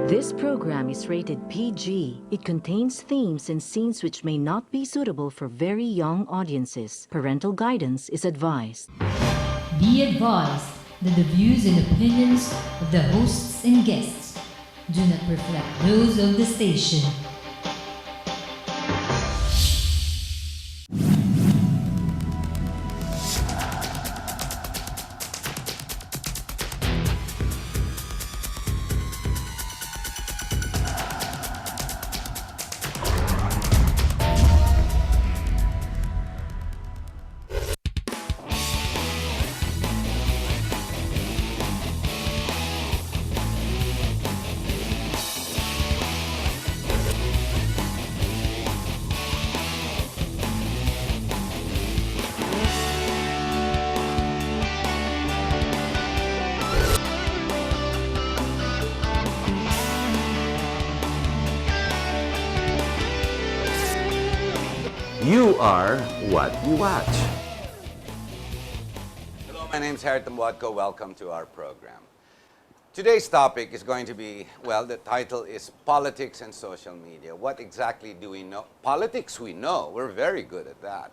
This program is rated PG. It contains themes and scenes which may not be suitable for very young audiences. Parental guidance is advised. Be advised that the views and opinions of the hosts and guests do not reflect those of the station. You are what you watch. Hello, my name is Harry Tambuatco. Welcome to our program. Today's topic is going to be, well, the title is Politics and Social Media. What exactly do we know? Politics we know. We're very good at that.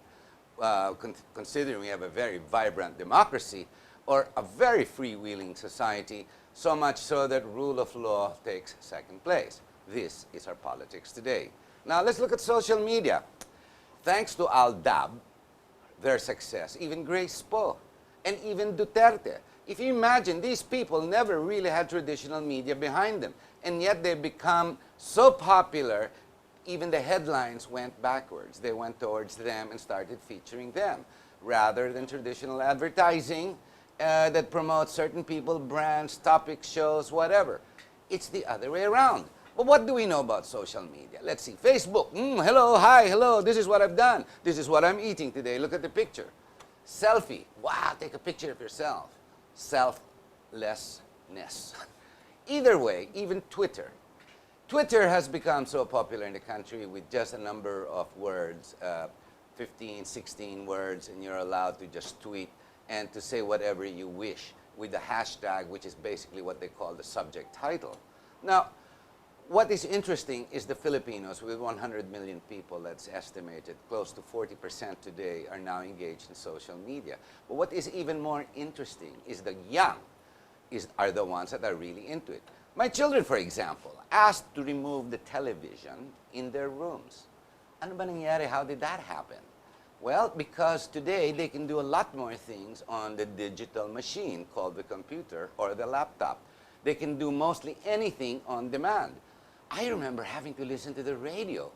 Considering we have a very vibrant democracy or a very freewheeling society, so much so that rule of law takes second place. This is our politics today. Now let's look at social media. Thanks to Aldab, their success, even Grace Poe, and even Duterte. If you imagine, these people never really had traditional media behind them, and yet they become so popular, even the headlines went backwards. They went towards them and started featuring them, rather than traditional advertising that promotes certain people, brands, topic shows, whatever. It's the other way around. But what do we know about social media? Let's see. Facebook. Hello, hi, hello. This is what I've done. This is what I'm eating today. Look at the picture. Selfie. Wow, take a picture of yourself. Selflessness. Either way, even Twitter. Twitter has become so popular in the country with just a number of words, 15, 16 words, and you're allowed to just tweet and to say whatever you wish with the hashtag, which is basically what they call the subject title. Now, what is interesting is the Filipinos, with 100 million people, that's estimated, close to 40% today are now engaged in social media. But what is even more interesting is the young are the ones that are really into it. My children, for example, asked to remove the television in their rooms. Ano ba nangyari? How did that happen? Well, because today they can do a lot more things on the digital machine called the computer or the laptop. They can do mostly anything on demand. I remember having to listen to the radio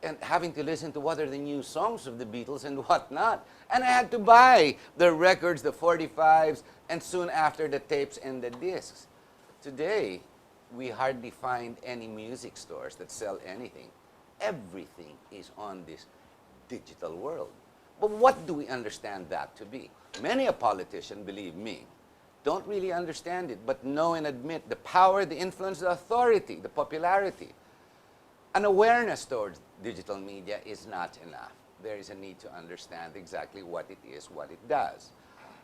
and having to listen to what are the new songs of the Beatles and whatnot. And I had to buy the records, the 45s, and soon after the tapes and the discs. Today, we hardly find any music stores that sell anything. Everything is on this digital world. But what do we understand that to be? Many a politician, believe me, don't really understand it, but know and admit the power, the influence, the authority, the popularity. An awareness towards digital media is not enough. There is a need to understand exactly what it is, what it does.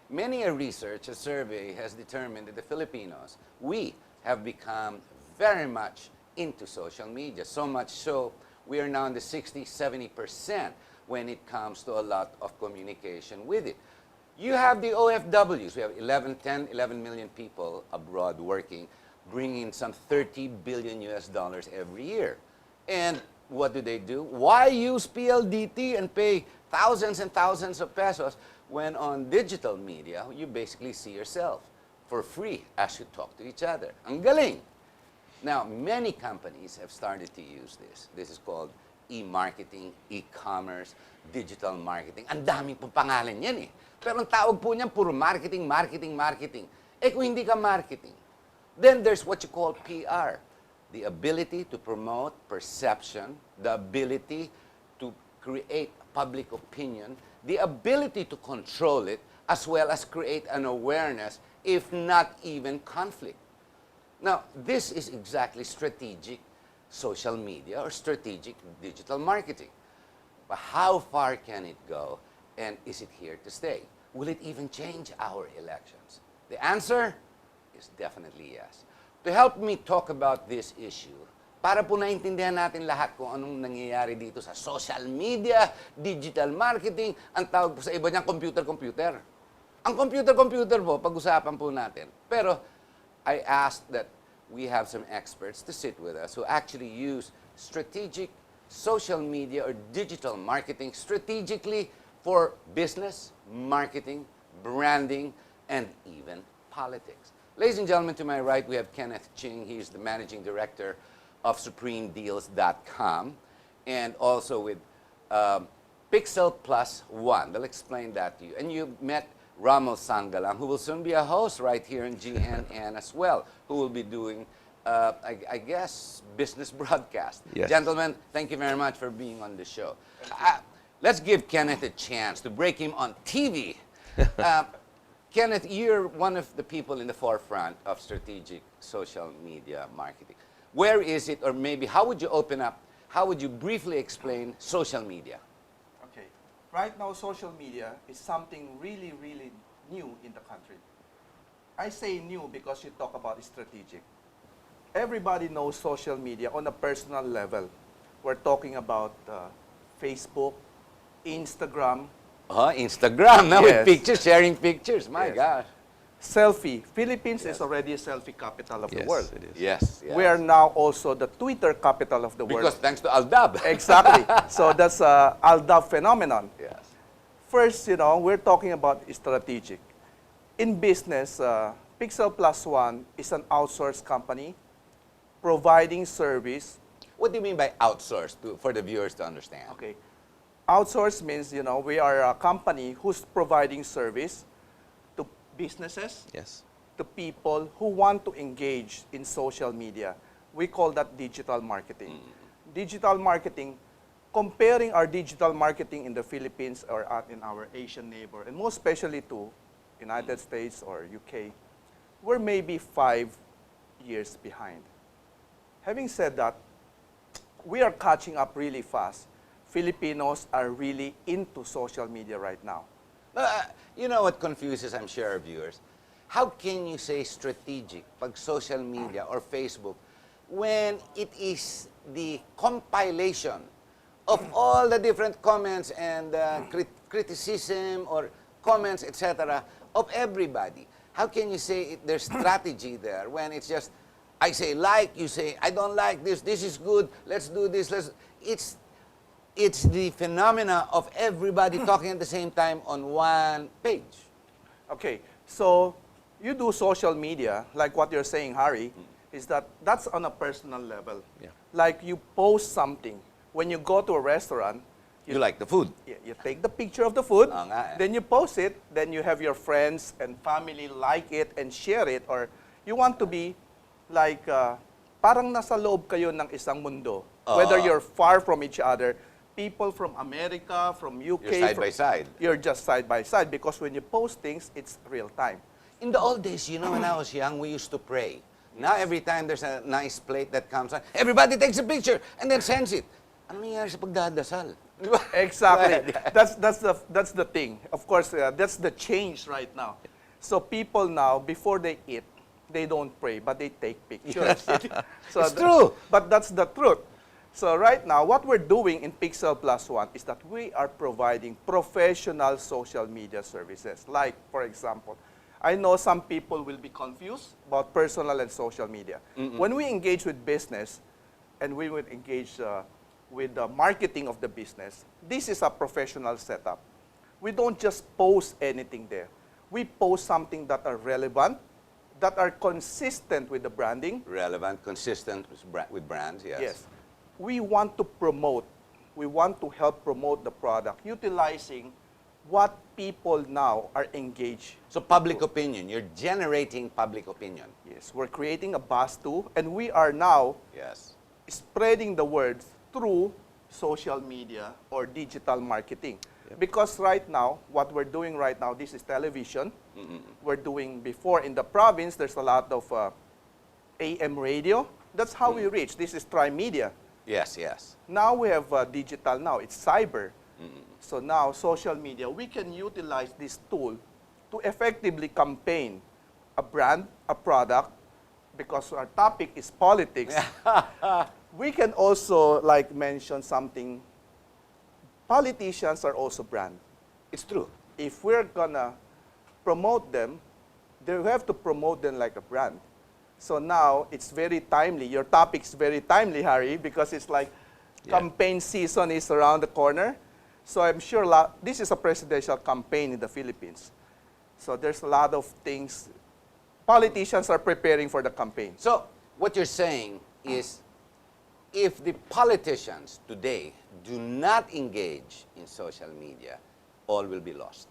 Many a research, a survey has determined that the Filipinos, we have become very much into social media, so much so we are now in the 60-70% when it comes to a lot of communication with it. You have the OFWs. We have 11 million people abroad working, bringing in some 30 billion US dollars every year. And what do? Why use PLDT and pay thousands and thousands of pesos when on digital media, you basically see yourself for free as you talk to each other? Ang galing! Now, many companies have started to use this. This is called e-marketing, e-commerce, digital marketing. Ang daming pong pangalan yan eh. Pero ang tawag po niyan, puro marketing, marketing, marketing. Eh kung hindi ka marketing, then there's what you call PR. The ability to promote perception, the ability to create public opinion, the ability to control it, as well as create an awareness, if not even conflict. Now, this is exactly strategic social media or strategic digital marketing. But how far can it go, and is it here to stay? Will it even change our elections? The answer is definitely yes. to help me talk about this issue, para po naintindihan natin lahat kung anong nangyayari dito sa social media, digital marketing, ang tawag po sa iba niyang computer-computer. Ang computer-computer po, pag-usapan po natin. Pero I asked that we have some experts to sit with us who actually use strategic social media or digital marketing strategically for business, marketing, branding, and even politics. Ladies and gentlemen, to my right, we have Kenneth Ching. He's the managing director of SupremeDeals.com, and also with Pixel Plus One. They'll explain that to you. And you met Rommel Sangalang, who will soon be a host right here in GNN as well, who will be doing, I guess, business broadcast. Yes. Gentlemen, thank you very much for being on the show. Let's give Kenneth a chance to break him on TV. Kenneth, you're one of the people in the forefront of strategic social media marketing. Where is it, or maybe how would you open up, how would you briefly explain social media? Okay. Right now, social media is something really, really new in the country. I say new because you talk about strategic. Everybody knows social media on a personal level. We're talking about Facebook, Instagram, Instagram, now with Yes. pictures, sharing pictures. My Yes. gosh. selfie. Philippines Yes. is already a selfie capital of the Yes, world. it is. Yes, yes. We are now also the Twitter capital of the Because world. thanks to Aldab. Exactly. So that's a Aldab phenomenon. Yes. First, we're talking about strategic. In business, Pixel Plus One is an outsourced company providing service. What do you mean by outsourced, for the viewers to understand? Okay. Outsource means, we are a company who's providing service to businesses, Yes. to people who want to engage in social media. We call that digital marketing. Digital marketing, comparing our digital marketing in the Philippines or in our Asian neighbor, and most especially to United States or UK, we're maybe 5 years behind. Having said that, we are catching up really fast. Filipinos are really into social media right now. You know what confuses, I'm sure, our viewers? How can you say strategic pag social media or Facebook when it is the compilation of all the different comments and criticism or comments, etc., of everybody? How can you say there's strategy there when it's just, I say like, you say, I don't like this, this is good, let's do this, it's the phenomena of everybody talking at the same time on one page. Okay, so you do social media, like what you're saying, Harry, is that's on a personal level. Yeah. Like you post something. When you go to a restaurant, You like the food. you take the picture of the food, Oo nga eh. then you post it, then you have your friends and family like it and share it, or you want to be like, parang nasa loob kayo ng isang mundo. Whether you're far from each other, people from America, from UK. You're side by side. You're just side by side because when you post things, it's real time. In the old days, when I was young, we used to pray. Now, every time there's a nice plate that comes on, everybody takes a picture and then sends it. Ano nangyayari sa pagdadasal? Di ba? Exactly. That's the thing. Of course, that's the change right now. So people now, before they eat, they don't pray, but they take pictures. So It's true. But that's the truth. So right now, what we're doing in Pixel Plus One is that we are providing professional social media services. Like, for example, I know some people will be confused about personal and social media. When we engage with business and we would engage with the marketing of the business, this is a professional setup. We don't just post anything there. We post something that are relevant, that are consistent with the branding. Relevant, consistent with brands, yes. Yes. We want to promote, we want to help promote the product, utilizing what people now are engaged. So public opinion, you're generating public opinion. Yes, we're creating a buzz too, and we are now Yes. spreading the word through social media or digital marketing. Because right now, what we're doing right now, this is television. We're doing before in the province, there's a lot of AM radio. That's how we reach. This is tri-media. Yes, yes. Now we have digital now, it's cyber. So now social media, we can utilize this tool to effectively campaign a brand, a product, because our topic is politics, we can also like mention something. Politicians are also brand. It's true. If we're gonna promote them, they have to promote them like a brand. So now it's very timely. Your topic's very timely, Harry, because it's like campaign season is around the corner. So I'm sure this is a presidential campaign in the Philippines. So there's a lot of things. Politicians are preparing for the campaign. So what you're saying is, if the politicians today do not engage in social media, all will be lost.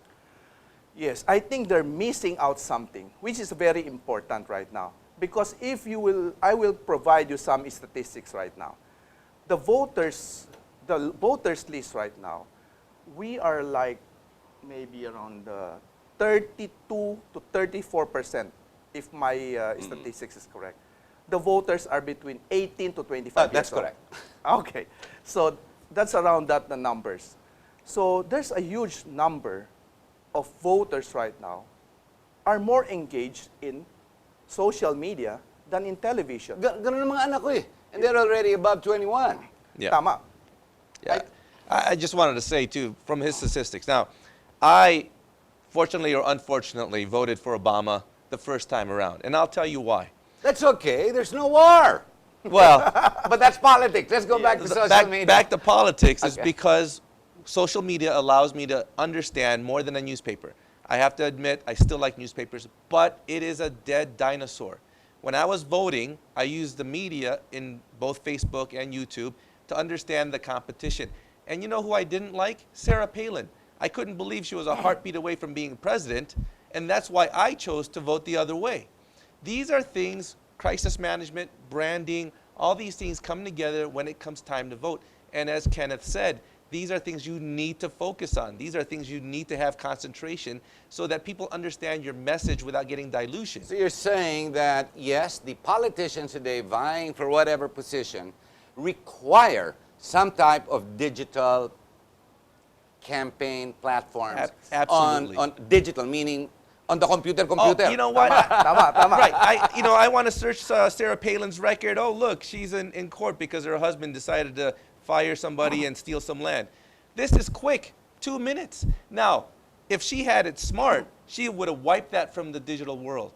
Yes, I think they're missing out something, which is very important right now. Because if you will, I will provide you some statistics right now. The voters list right now, we are like maybe around 32 to 34%, if my statistics is correct. The voters are between 18 to 25 years That's old. correct. Okay, so that's around that the numbers. So there's a huge number of voters right now are more engaged in social media than in television. Ganun ang mga anak ko eh. And they're already above 21. Yeah. Tama. Yeah. I just wanted to say, too, from his statistics. Now, I, fortunately or unfortunately, voted for Obama the first time around. And I'll tell you why. That's okay. There's no war. Well, But that's politics. Let's go back to social media. back to politics is Okay. because social media allows me to understand more than a newspaper. I have to admit, I still like newspapers, but it is a dead dinosaur. When I was voting, I used the media in both Facebook and YouTube to understand the competition. And you know who I didn't like? Sarah Palin. I couldn't believe she was a heartbeat away from being president, and that's why I chose to vote the other way. These are things, crisis management, branding, all these things come together when it comes time to vote. And as Kenneth said, these are things you need to focus on. These are things you need to have concentration so that people understand your message without getting dilution. So you're saying that, yes, the politicians today vying for whatever position require some type of digital campaign platforms Absolutely. on digital, meaning on the computer. Oh, you know what? Tama. Right. I want to search Sarah Palin's record. Oh, look, she's in court because her husband decided to fire somebody and steal some land. This is quick, 2 minutes. Now, if she had it smart, she would have wiped that from the digital world.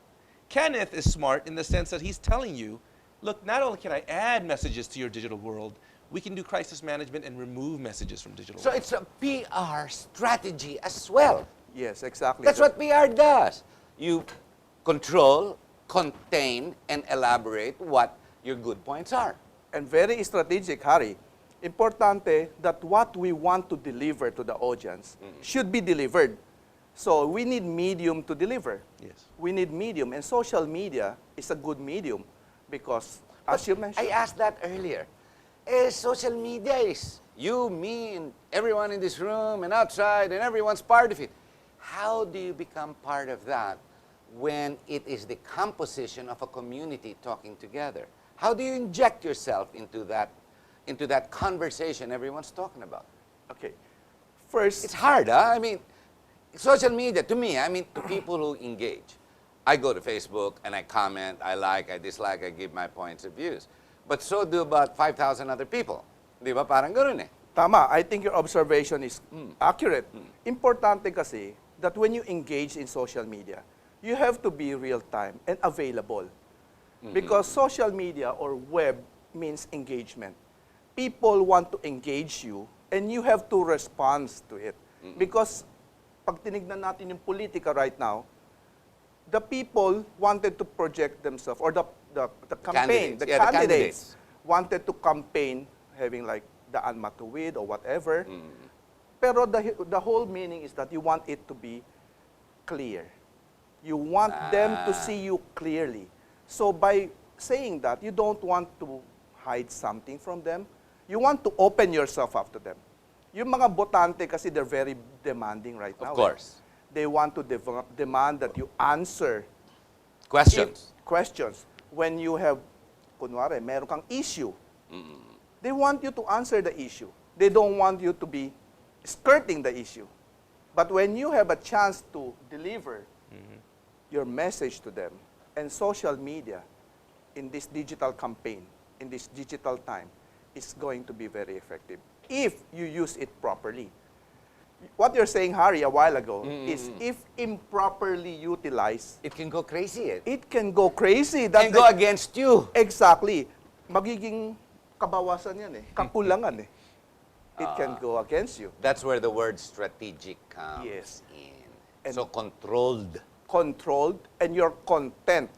Kenneth is smart in the sense that he's telling you, look, not only can I add messages to your digital world, we can do crisis management and remove messages from digital So world. it's a PR strategy as well. Yes, exactly. That's what PR does. You control, contain, and elaborate what your good points are. And very strategic, Harry. Importante that what we want to deliver to the audience should be delivered. So we need medium to deliver. Yes. We need medium, and social media is a good medium because, as you mentioned, I asked that earlier. Social media is you, me, and everyone in this room and outside, and everyone's part of it. How do you become part of that when it is the composition of a community talking together? How do you inject yourself into that conversation everyone's talking about? okay, first, It's hard, huh? I mean, social media, to me, to people who engage. I go to Facebook and I comment, I like, I dislike, I give my points of views. But so do about 5,000 other people. Di ba? Parang ganun eh. tama, I think your observation is accurate. Importante kasi that when you engage in social media, you have to be real-time and available. Because social media or web means engagement. People want to engage you and you have to respond to it. Because pag tinignan natin yung politika right now, the people wanted to project themselves, or the campaign, candidates. the Yeah, the candidates wanted to campaign having like the Matuwid or whatever. Pero the whole meaning is that you want it to be clear. You want them to see you clearly. So by saying that, you don't want to hide something from them. You want to open yourself up to them. Yung mga botante kasi they're very demanding right now. Of course. They want to demand that you answer Questions. questions. When you have, kunwari, meron kang issue, they want you to answer the issue. They don't want you to be skirting the issue. But when you have a chance to deliver your message to them, and social media in this digital campaign, in this digital time, is going to be very effective if you use it properly. What you're saying, Harry, a while ago, is if improperly utilized, It can go crazy. it can go crazy. Can go against you. Exactly. Magiging kabawasan yan eh. Kakulangan eh. It can go against you. That's where the word strategic comes Yes. in. And- So controlled. Controlled, and your content.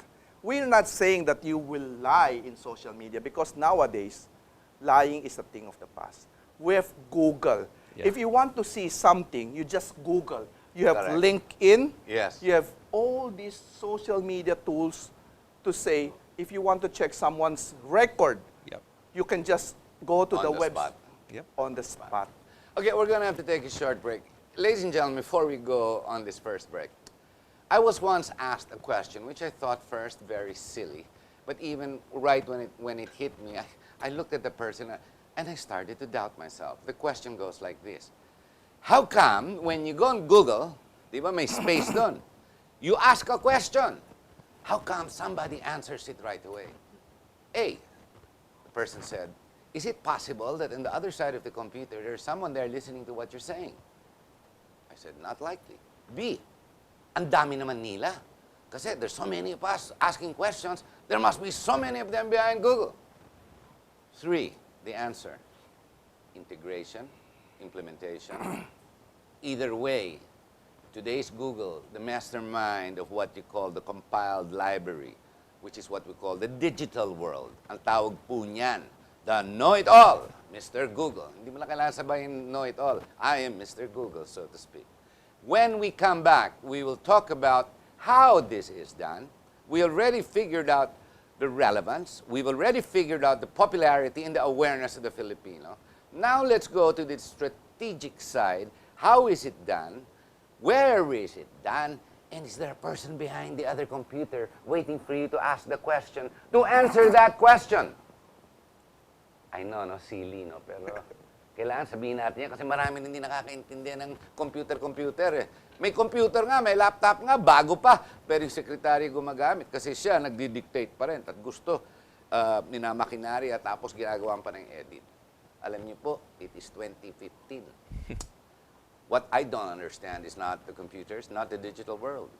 We're not saying that you will lie in social media because nowadays, lying is a thing of the past. We have Google. Yeah. If you want to see something, you just Google. You have Correct. LinkedIn. Yes. You have all these social media tools to say, if you want to check someone's record, Yep. you can just go to On the the website. spot. Yep. On the spot. Okay, we're going to have to take a short break. Ladies and gentlemen, before we go on this first break, I was once asked a question which I thought first very silly, but even right when it hit me, I looked at the person and I started to doubt myself. The question goes like this. How come when you go on Google, di ba may space doon, you ask a question, how come somebody answers it right away? A, the person said, is it possible that on the other side of the computer, there's someone there listening to what you're saying? I said, not likely. B, ang dami naman nila. Kasi there's so many of us asking questions, there must be so many of them behind Google. 3, the answer, integration, implementation. Either way, today's Google, the mastermind of what you call the compiled library, which is what we call the digital world. Ang tawag po niyan, the know-it-all, Mr. Google. Hindi mo na kailangan sabahin know-it-all. I am Mr. Google, so to speak. When we come back, we will talk about how this is done. We already figured out the relevance. We've already figured out the popularity and the awareness of the Filipino. Now let's go to the strategic side. How is it done? Where is it done? And is there a person behind the other computer waiting for you to ask the question, to answer that question? I know, no? Silly, no? Pero kailangan sabihin natin yan kasi maraming hindi nakakaintindihan ng computer eh. May computer nga, may laptop nga, bago pa. Pero yung sekretary gumagamit kasi siya nagdi-dictate pa rin at gusto minamakinary at tapos ginagawa pa ng edit. Alam niyo po, it is 2015. What I don't understand is not the computers, not the digital world,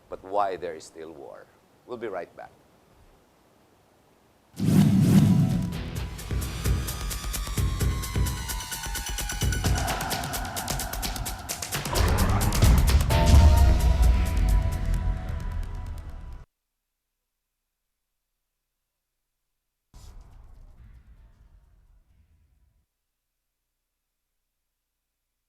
but why there is still war. We'll be right back.